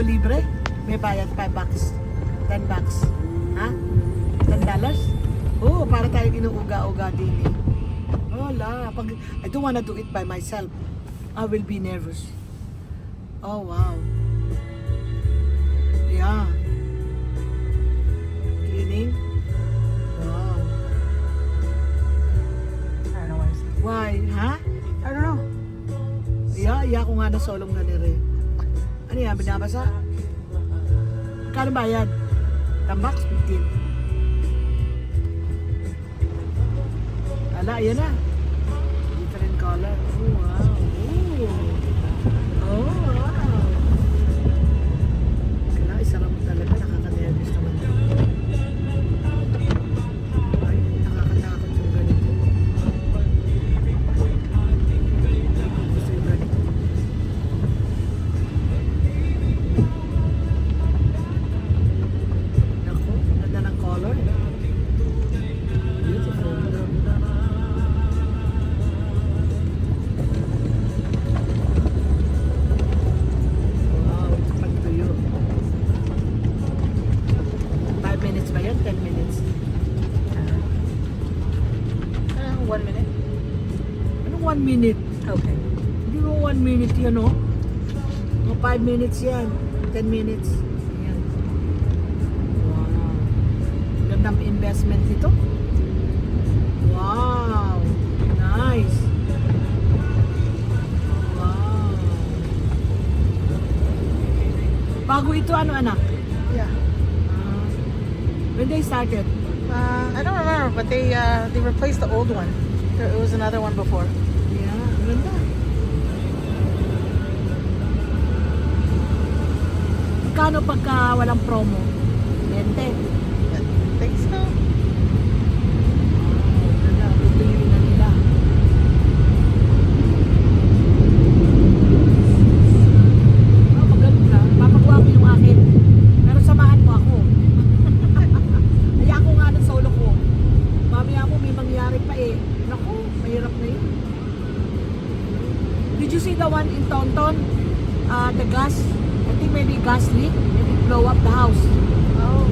libre. May bayad, $5. $10. Ha? $10? Oo, para tayo inuuga-uga din eh. Wala. I don't wanna do it by myself. I will be nervous. Oh, wow. Yeah. Cleaning? Wow. I don't know why. Why? Ha? I don't know. Iya ko nga na solong na nire. Ano yan? Binabasa? Kano bayad? Tambak? 15. Ala, ayan na. Different color. Oh, wow. Oh, wow. Kailangan isara mo talaga. Nakaka-nervous naman. Ay, nakakatakot yung ganito. Gusto yung ganito. Naku, ganda ng color. Beautiful. Wow, pagtuyo. 5 minutes ba yan? 10 minutes? 1 minute. Anong 1 minute? Okay. Hindi mo 1 minute yan, oh. Mga 5 minutes yan. 10 minutes. Yan. Wow. Gandang investment nito. Wow. Nice. Wow. Bago ito, ano anak? Yeah. When they started? I don't remember, but they replaced the old one. There was another one before. Yeah, ganda. Magkano pagka walang promo? 20. I think so. Ganda, tutuloy na nila. Oh, maganda. Papagawa ko yung akin. Pero samahan mo ako. Kaya ako nga ng solo ko. Mamaya mo may mangyari pa eh. Naku, mahirap na yun. Did you see the one in Taunton? The gas, I think maybe gas leak, and it blow up the house. Oh.